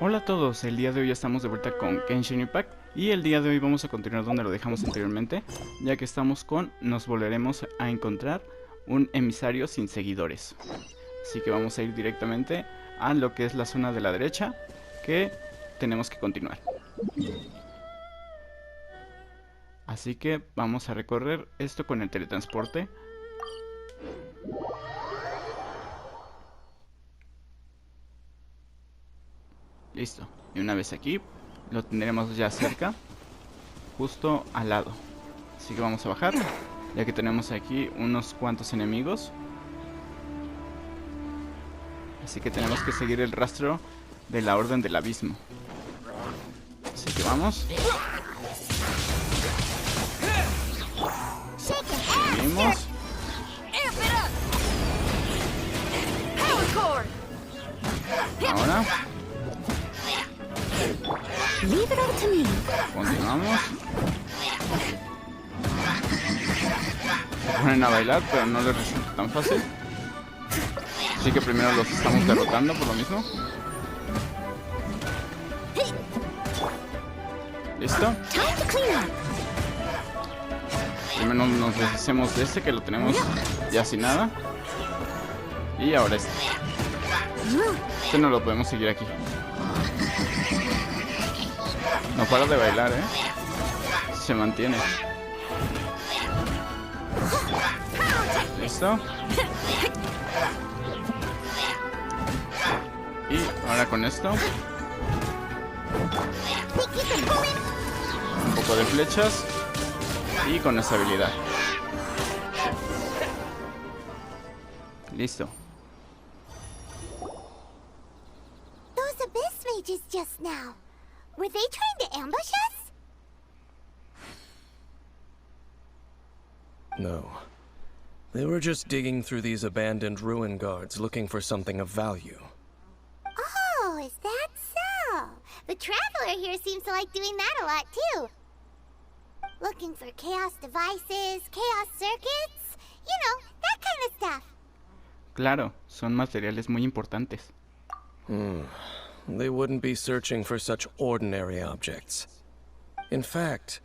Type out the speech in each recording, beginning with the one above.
Hola a todos, el día de hoy ya estamos de vuelta con Genshin Impact y el día de hoy vamos a continuar donde lo dejamos anteriormente, ya que estamos con nos volveremos a encontrar un emisario sin seguidores. Así que vamos a ir directamente a lo que es la zona de la derecha, que tenemos que continuar. Así que vamos a recorrer esto con el teletransporte. Listo, y una vez aquí lo tendremos ya cerca, justo al lado. Así que vamos a bajar, ya que tenemos aquí unos cuantos enemigos. Así que tenemos que seguir el rastro de la Orden del Abismo. Así que vamos. Seguimos. Ahora continuamos. Se ponen a bailar, pero no les resulta tan fácil. Así que primero los estamos derrotando por lo mismo. ¿Listo? Primero nos deshacemos de este, que lo tenemos ya sin nada. Y ahora este. Este no lo podemos seguir aquí. No para de bailar, se mantiene. ¿Listo? Y ahora con esto un poco de flechas y con esa habilidad. Listo. Those abyss mages just now. Were they trying to ambush us? No. They were just digging through these abandoned ruin guards looking for something of value. Oh, is that so? The Traveler here seems to like doing that a lot too. Looking for chaos devices, chaos circuits, you know, that kind of stuff. Claro, son materiales muy importantes. They wouldn't be searching for such ordinary objects. In fact,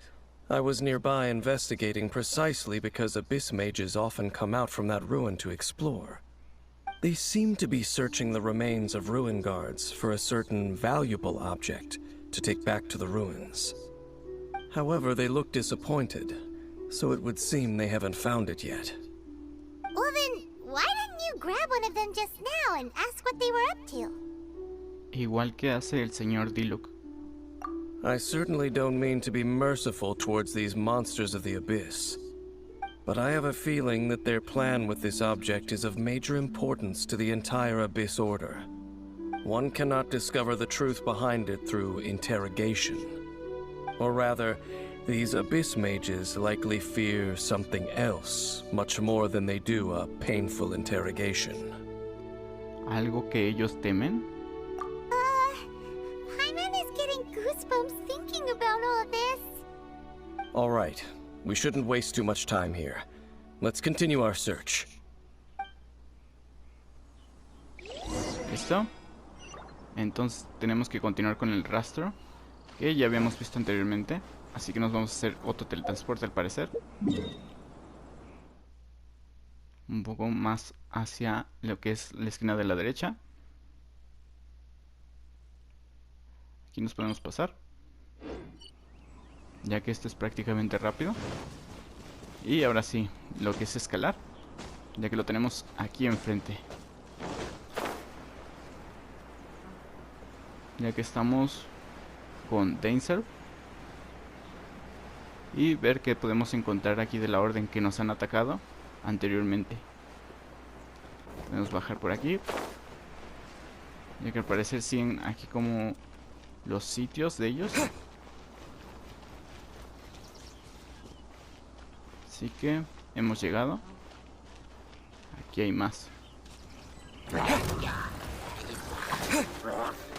I was nearby investigating precisely because abyss mages often come out from that ruin to explore. They seem to be searching the remains of ruin guards for a certain valuable object to take back to the ruins. However, they look disappointed, so it would seem they haven't found it yet. Well then, why didn't you grab one of them just now and ask what they were up to? Igual que hace el señor Diluc. I certainly don't mean to be merciful towards these monsters of the abyss. But I have a feeling that their plan with this object is of major importance to the entire Abyss Order. One cannot discover the truth behind it through interrogation. Or rather, these Abyss mages likely fear something else, much more than they do a painful interrogation. ¿Algo que ellos temen? Paimon is getting goosebumps thinking about all this. All right. We shouldn't waste too much time here. Let's continue our search. ¿Listo? Entonces tenemos que continuar con el rastro que ya habíamos visto anteriormente. Así que nos vamos a hacer otro teletransporte al parecer. Un poco más hacia lo que es la esquina de la derecha. Aquí nos podemos pasar, ya que esto es prácticamente rápido. Y ahora sí, lo que es escalar, ya que lo tenemos aquí enfrente. Ya que estamos con Dainsleif. Y ver qué podemos encontrar aquí de la orden que nos han atacado anteriormente. Podemos bajar por aquí, ya que al parecer siguen aquí como los sitios de ellos. Así que hemos llegado. Aquí hay más.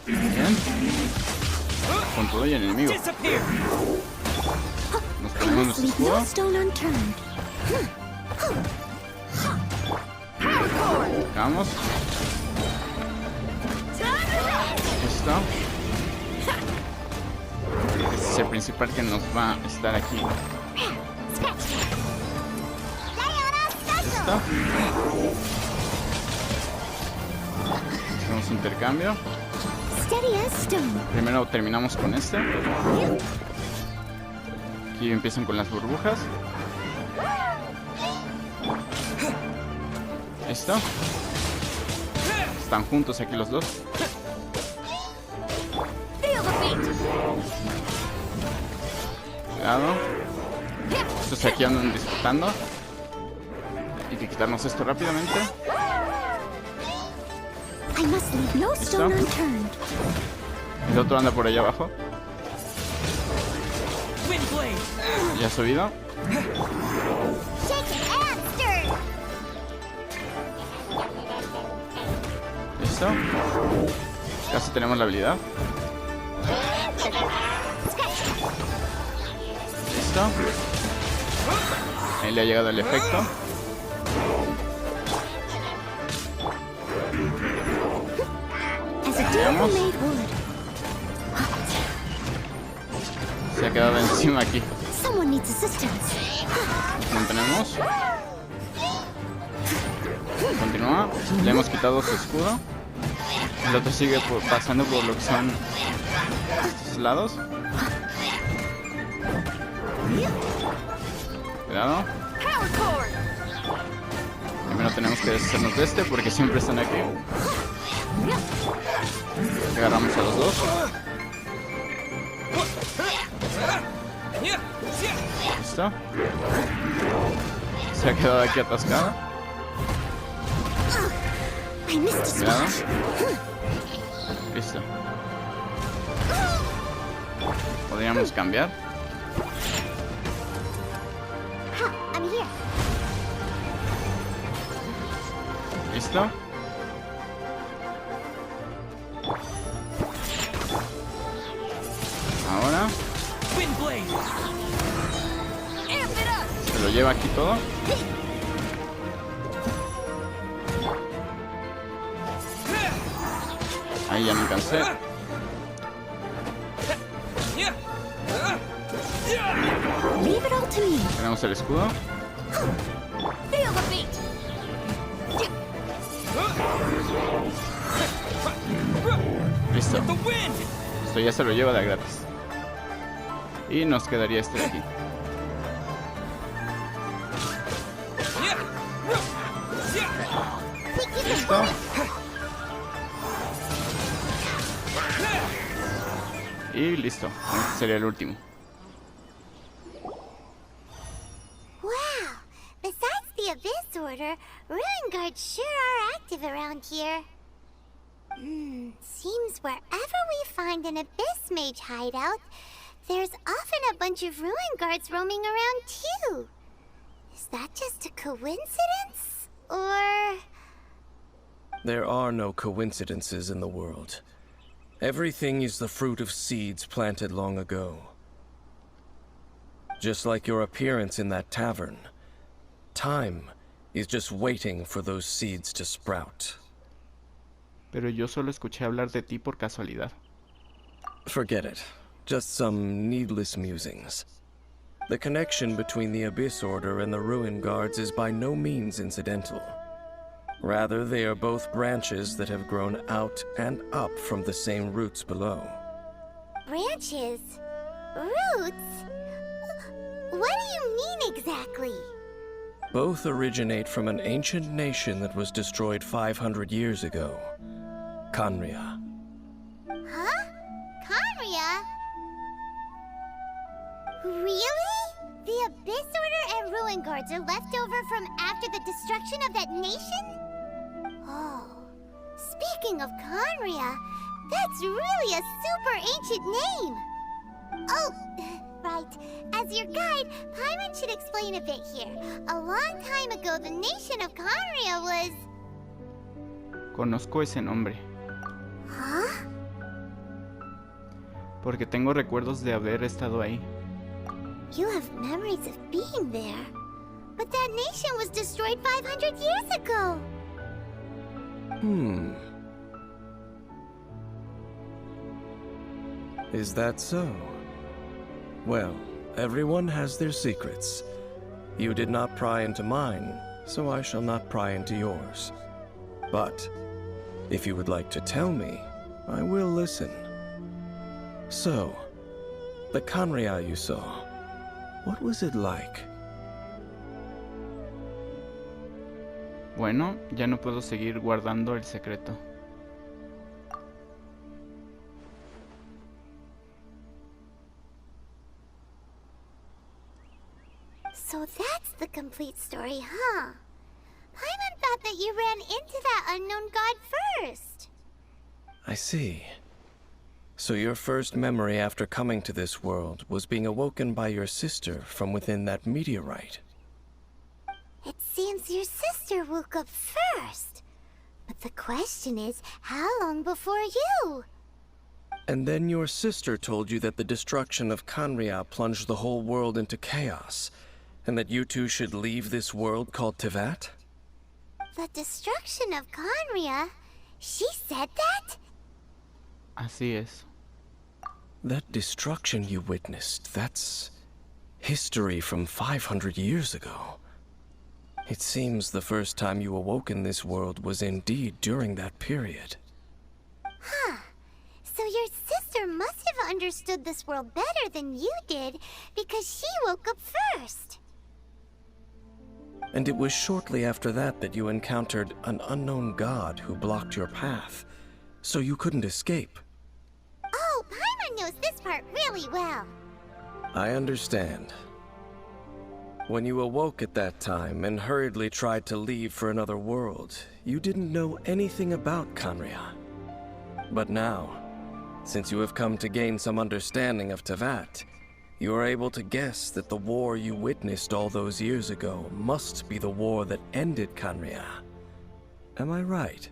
Bien. Con todo y el enemigo. Nos ponemos nuestro escudo. Vamos. Listo. es el principal que nos va a estar aquí. ¿Listo? Hacemos intercambio. Primero terminamos con este. Aquí empiezan con las burbujas. ¿Listo? Están juntos aquí los dos. Cuidado. Estos aquí andan disputando. Hay que quitarnos esto rápidamente. ¿Listo? El otro anda por allá abajo. Ya ha subido. ¿Listo? Casi tenemos la habilidad. ¿Listo? Ahí le ha llegado el efecto. Veamos. Se ha quedado encima aquí. Mantenemos. Continúa. Le hemos quitado su escudo. El otro sigue pasando por lo que son estos lados. Cuidado. Primero tenemos que deshacernos de este porque siempre están aquí. Agarramos a los dos. ¿Listo? Se ha quedado aquí atascado. Cuidado. Listo. Podríamos cambiar. ¿Listo? Ahora se lo lleva aquí todo. Ahí ya me cansé. Tenemos el escudo. Listo. Esto ya se lo lleva de gratis. Y nos quedaría este de aquí. Listo. Y listo. Este sería el último. Wow. Besides the Abyss Order, Ruin Guards sure are active around here. Seems wherever we find an Abyss Mage hideout, there's often a bunch of Ruin Guards roaming around too. Is that just a coincidence? Or... There are no coincidences in the world. Everything is the fruit of seeds planted long ago. Just like your appearance in that tavern, time is just waiting for those seeds to sprout. Pero yo solo escuché hablar de ti por casualidad. Forget it. Just some needless musings. The connection between the Abyss Order and the Ruin Guards is by no means incidental. Rather, they are both branches that have grown out and up from the same roots below. Branches? Roots? What do you mean exactly? Both originate from an ancient nation that was destroyed 500 years ago. Khaenri'ah. Huh? Khaenri'ah? Really? The Abyss Order and Ruin Guards are left over from after the destruction of that nation? Oh. Speaking of Khaenri'ah, that's really a super ancient name! Oh, right. As your guide, Paimon should explain a bit here. A long time ago, the nation of Khaenri'ah was... Conozco ese nombre. Huh? Porque tengo recuerdos de haber estado ahí. You have memories of being there. But that nation was destroyed 500 years ago. Is that so? Well, everyone has their secrets. You did not pry into mine, so I shall not pry into yours. But if you would like to tell me, I will listen. So, the Khaenri'ah you saw, what was it like? Bueno, ya no puedo seguir guardando el secreto. So that's the complete story, huh? Paimon thought that you ran into that unknown god first. I see. So your first memory after coming to this world was being awoken by your sister from within that meteorite. It seems your sister woke up first. But the question is, how long before you? And then your sister told you that the destruction of Khaenri'ah plunged the whole world into chaos, and that you two should leave this world called Teyvat? The destruction of Khaenri'ah? She said that? Así es. That destruction you witnessed, that's history from 500 years ago. It seems the first time you awoke in this world was indeed during that period. Huh. So your sister must have understood this world better than you did, because she woke up first. And it was shortly after that that you encountered an unknown god who blocked your path, so you couldn't escape. Oh, Paimon knows this part really well. I understand. When you awoke at that time and hurriedly tried to leave for another world, you didn't know anything about Khaenri'ah. But now, since you have come to gain some understanding of Teyvat, you are able to guess that the war you witnessed all those years ago must be the war that ended Khaenri'ah. Am I right?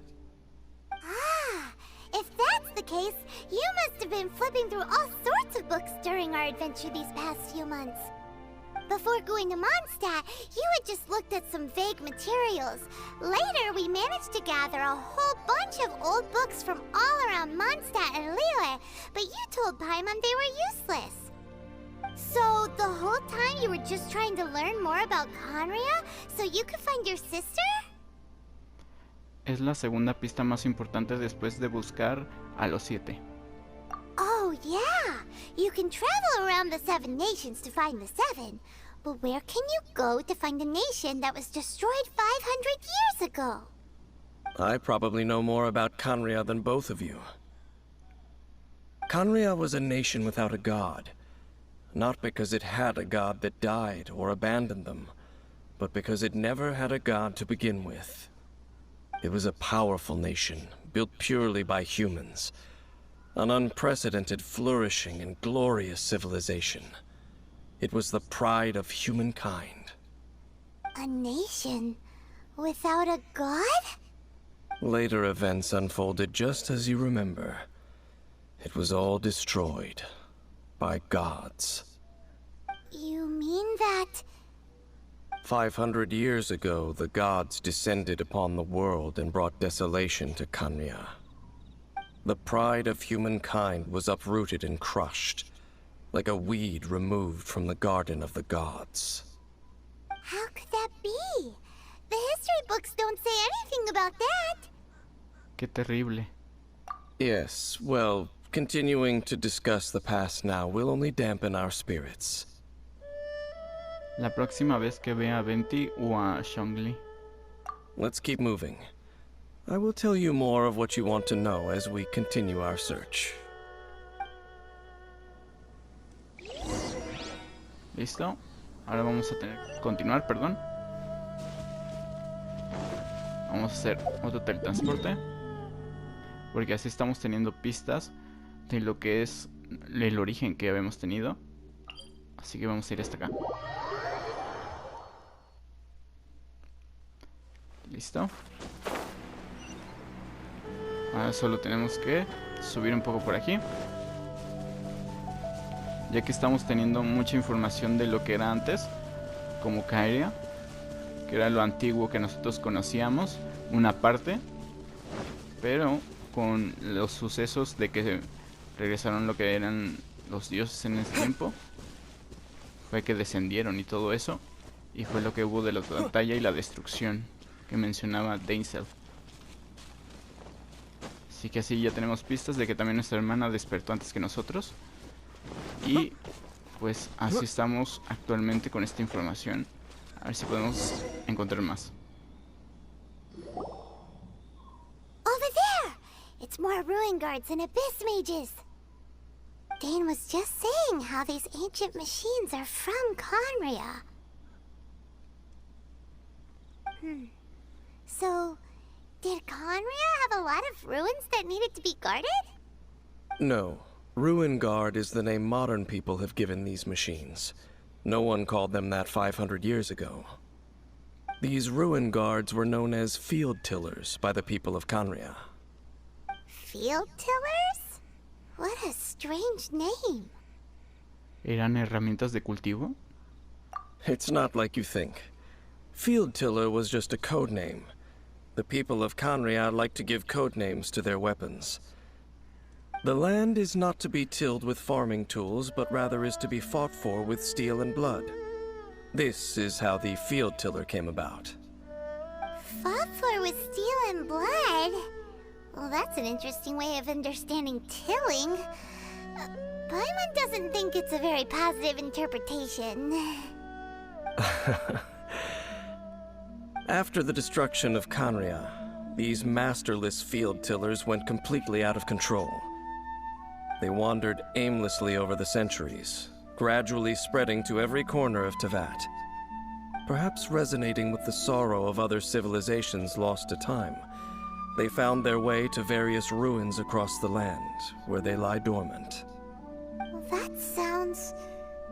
Ah, if that's the case, you must have been flipping through all sorts of books during our adventure these past few months. Before going to Mondstadt, you had just looked at some vague materials. Later, we managed to gather a whole bunch of old books from all around Mondstadt and Liyue, but you told Paimon they were useless. So, the whole time you were just trying to learn more about Khaenri'ah so you could find your sister? Es la segunda pista más importante después de buscar a los 7. Oh, yeah! You can travel around the 7 nations to find the 7. But where can you go to find a nation that was destroyed 500 years ago? I probably know more about Khaenri'ah than both of you. Khaenri'ah was a nation without a god. Not because it had a god that died or abandoned them, but because it never had a god to begin with. It was a powerful nation, built purely by humans. An unprecedented, flourishing, and glorious civilization. It was the pride of humankind. A nation without a god? Later events unfolded just as you remember. It was all destroyed by gods. You mean that... 500 years ago, the gods descended upon the world and brought desolation to Khaenri'ah. The pride of humankind was uprooted and crushed, like a weed removed from the garden of the gods. How could that be? The history books don't say anything about that. Qué terrible. Yes, well, continuing to discuss the past now will only dampen our spirits. La próxima vez que vea a Venti o a Zhongli. Let's keep moving. I will tell you more of what you want to know as we continue our search. ¿Listo? Ahora vamos a tener que continuar, perdón. Vamos a hacer otro teletransporte, porque así estamos teniendo pistas de lo que es el origen que habíamos tenido. Así que vamos a ir hasta acá. Listo. Ahora solo tenemos que subir un poco por aquí, ya que estamos teniendo mucha información de lo que era antes, como Kaeya, que era lo antiguo que nosotros conocíamos, una parte, pero con los sucesos de que regresaron lo que eran los dioses en ese tiempo, fue que descendieron y todo eso. Y fue lo que hubo de la batalla y la destrucción que mencionaba Dainsleif. Así que así ya tenemos pistas de que también nuestra hermana despertó antes que nosotros. Y pues así estamos actualmente con esta información. A ver si podemos encontrar más. Over there! It's more ruin guards and abyss mages. Dane was just saying how these ancient machines are from Conria. So, did Conria have a lot of ruins that needed to be guarded? No. Ruin Guard is the name modern people have given these machines. No one called them that 500 years ago. These Ruin Guards were known as field tillers by the people of Conria. Field tillers? What a strange name. ¿Eran herramientas de cultivo? It's not like you think. Field tiller was just a code name. The people of Conria like to give code names to their weapons. The land is not to be tilled with farming tools, but rather is to be fought for with steel and blood. This is how the field tiller came about. Fought for with steel and blood? Well, that's an interesting way of understanding tilling. Paimon doesn't think it's a very positive interpretation. After the destruction of Conria, these masterless field tillers went completely out of control. They wandered aimlessly over the centuries, gradually spreading to every corner of Teyvat. Perhaps resonating with the sorrow of other civilizations lost to time, they found their way to various ruins across the land, where they lie dormant. Well, that sounds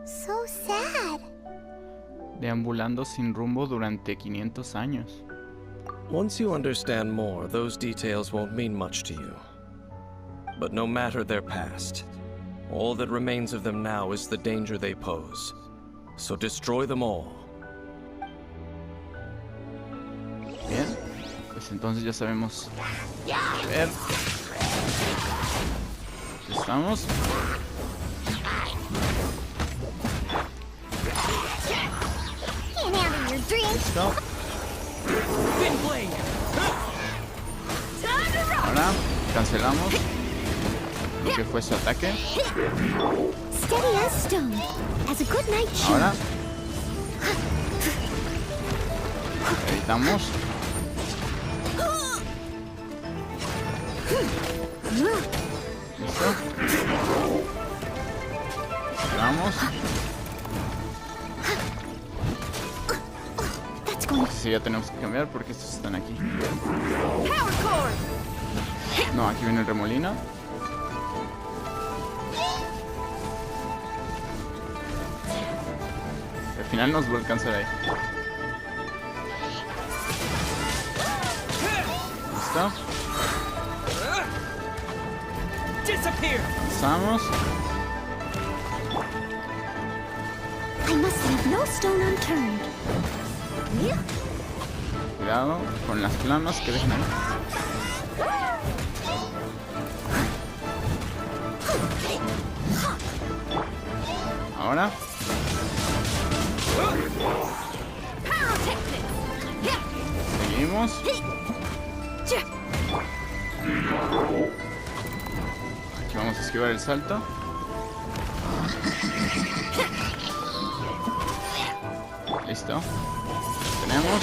so sad. Deambulando sin rumbo durante 500 años. Once you understand more, those details won't mean much to you. But no matter their past, all that remains of them now is the danger they pose. So destroy them all. Bien, pues entonces ya sabemos. A ver. ¿Estamos? Can't handle your drink. Listo. Ahora cancelamos lo que fue su ataque. Steady as stone, as a good night shield. Ahora editamos. Listo. Vamos. Sí, ya tenemos que cambiar porque estos están aquí. No, aquí viene el remolino. Al final nos va a alcanzar ahí. ¿Listo? Pasamos. I must leave no stone unturned. Cuidado con las flamas que dejan ahí. Ahora. Seguimos. Aquí vamos a esquivar el salto. Listo. Tenemos.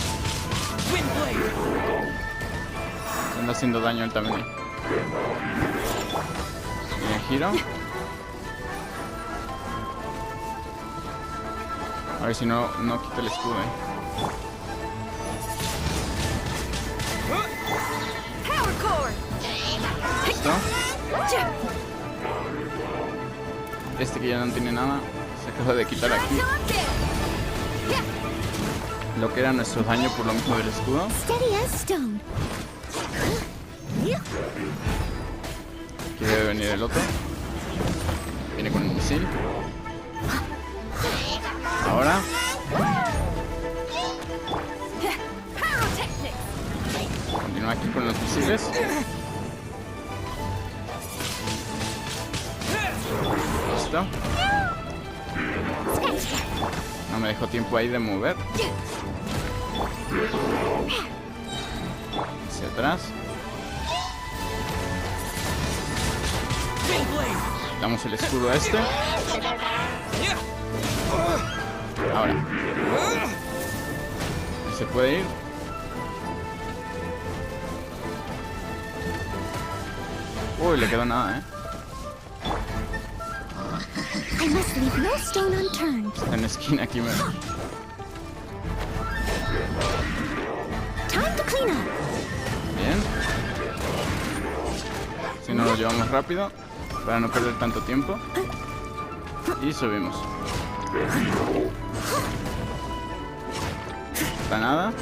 Se anda haciendo daño él también. Bien, giro. A ver si no quita el escudo ahí. ¿Listo? Este que ya no tiene nada se acaba de quitar aquí lo que era nuestro daño por lo mismo del escudo. Aquí debe venir el otro. Viene con el misil. Ahora. Continúa aquí con los misiles. Listo. No me dejó tiempo ahí de mover. Hacia atrás. Damos el escudo a este. Ahora. Se puede ir. Uy, le quedó nada, I must leave no stone unturned. Está en la esquina aquí, mira. Time to clean up. Bien. Si no lo llevamos rápido, para no perder tanto tiempo. Y subimos. Está nada.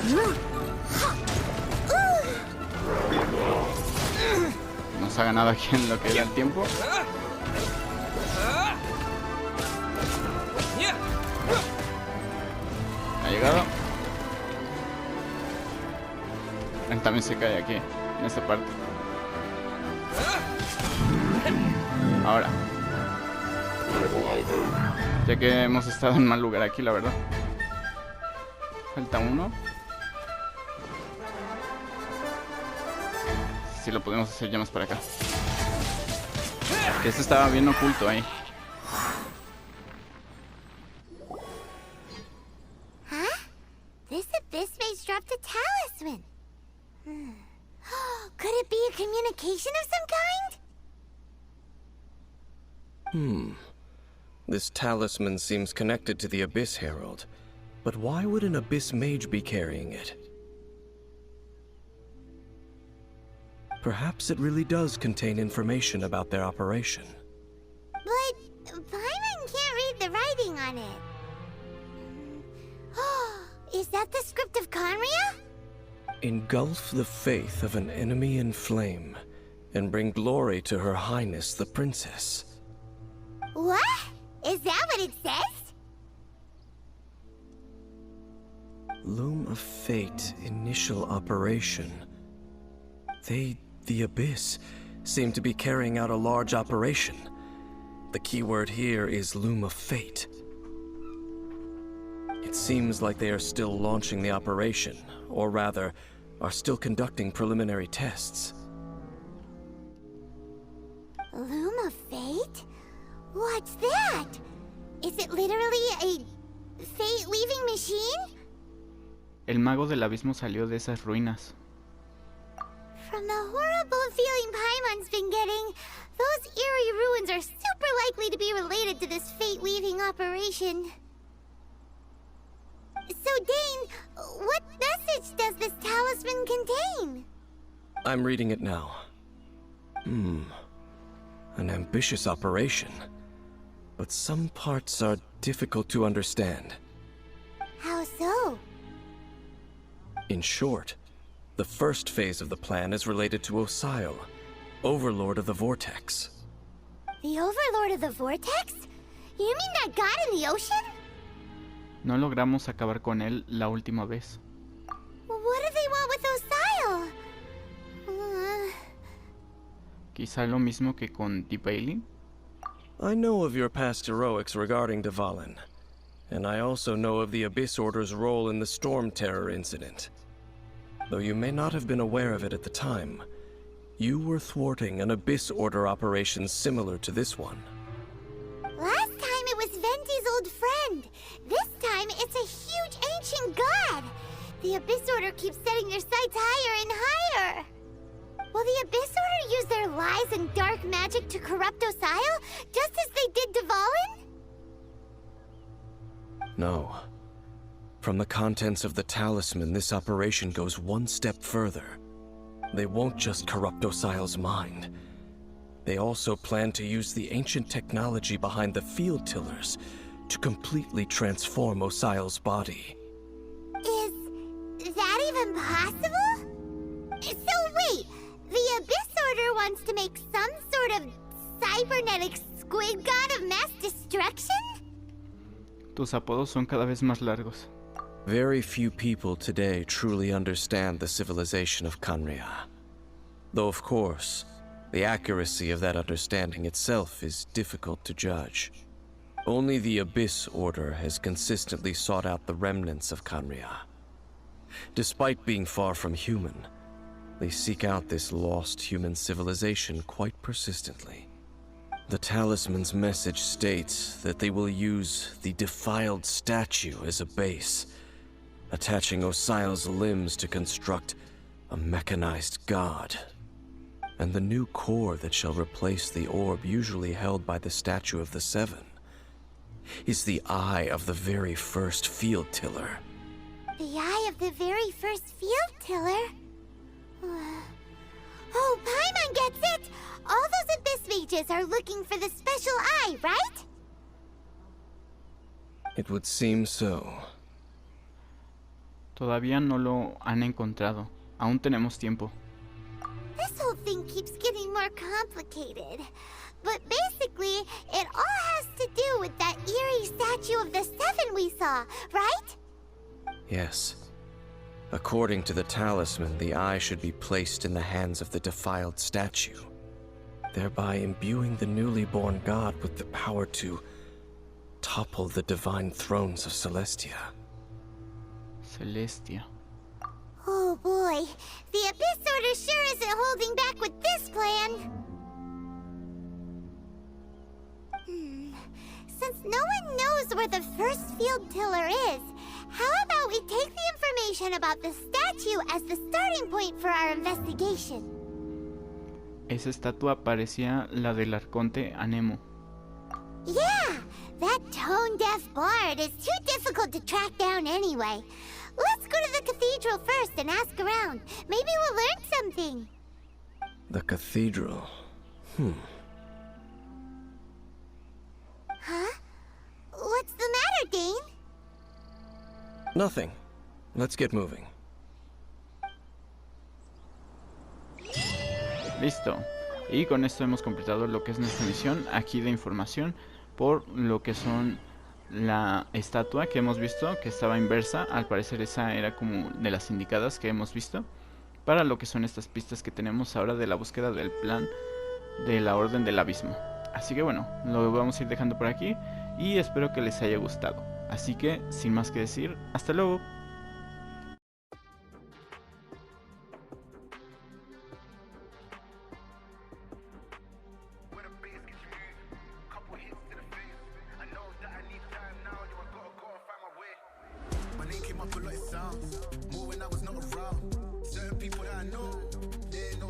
No se ha ganado aquí en lo que era el tiempo. Ha llegado. Él también se cae aquí, en esta parte. Ahora. Ya que hemos estado en mal lugar aquí, la verdad. Falta uno. Si lo podemos hacer ya más para acá. Que esto estaba bien oculto ahí. This abyss mage dropped a talisman. Could it be a communication of some kind? This talisman seems connected to the Abyss Herald. But why would an Abyss Mage be carrying it? Perhaps it really does contain information about their operation. But Paimon can't read the writing on it. Is that the script of Conria? Engulf the faith of an enemy in flame, and bring glory to Her Highness the Princess. What? Is that what it says? Loom of Fate, initial operation. They, the Abyss, seem to be carrying out a large operation. The keyword here is Loom of Fate. It seems like they are still launching the operation, or rather, are still conducting preliminary tests. Loom of Fate? What's that? Is it literally a fate-leaving machine? El mago del abismo salió de esas ruinas. From the horrible feeling Paimon's been getting, those eerie ruins are super likely to be related to this fate-leaving operation. So, Dane, what message does this talisman contain? I'm reading it now. An ambitious operation. But some parts are difficult to understand. How so? In short, the first phase of the plan is related to Osial, Overlord of the Vortex. The Overlord of the Vortex? You mean that god in the ocean? No logramos acabar con él la última vez. What do they want with Osial? Quizá lo mismo que con Nobile. I know of your past heroics regarding Dvalin, and I also know of the Abyss Order's role in the stormterror incident. Though you may not have been aware of it at the time, you were thwarting an Abyss Order operation similar to this one. Last time it was Venti's old friend. This time it's a huge ancient god. The Abyss Order keeps setting their sights higher and higher. Will the Abyss Order use their lies and dark magic to corrupt Osial, just as they did Dvalin? No. From the contents of the talisman, this operation goes one step further. They won't just corrupt Osial's mind. They also plan to use the ancient technology behind the field tillers to completely transform Osial's body. Is that even possible? So wait, the Abyss Order wants to make some sort of cybernetic squid god of mass destruction? Tus apodos son cada vez más largos. Very few people today truly understand the civilization of Conria. Though, of course, the accuracy of that understanding itself is difficult to judge. Only the Abyss Order has consistently sought out the remnants of Khaenri'ah. Despite being far from human, they seek out this lost human civilization quite persistently. The talisman's message states that they will use the defiled statue as a base, attaching Osial's limbs to construct a mechanized god. And the new core that shall replace the orb usually held by the Statue of the Seven is the eye of the very first field tiller. The eye of the very first field tiller? Oh, Paimon gets it! All those Abyss mages are looking for the special eye, right? It would seem so. Todavía no lo han encontrado. Aún tenemos tiempo. This whole thing keeps getting more complicated. But basically, it all has to do with that eerie statue of the Seven we saw, right? Yes. According to the talisman, the eye should be placed in the hands of the defiled statue, thereby imbuing the newly born god with the power to topple the divine thrones of Celestia. Celestia. Oh boy, the Abyss Order sure isn't holding back with this plan. Since no one knows where the first field tiller is, how about we take the information about the statue as the starting point for our investigation? Esa estatua parecía la del arconte Anemo. Yeah, that tone-deaf bard is too difficult to track down anyway. Let's go to the cathedral first and ask around. Maybe we'll learn something. The cathedral. Huh? What's the matter, Dane? Nothing. Let's get moving. Listo. Y con esto hemos completado lo que es nuestra misión aquí de información por lo que son la estatua que hemos visto que estaba inversa. Al parecer esa era como de las indicadas que hemos visto para lo que son estas pistas que tenemos ahora de la búsqueda del plan de la Orden del Abismo. Así que bueno, lo vamos a ir dejando por aquí y espero que les haya gustado. Así que sin más que decir, hasta luego. Moving, I was not around. Certain people that I know, they know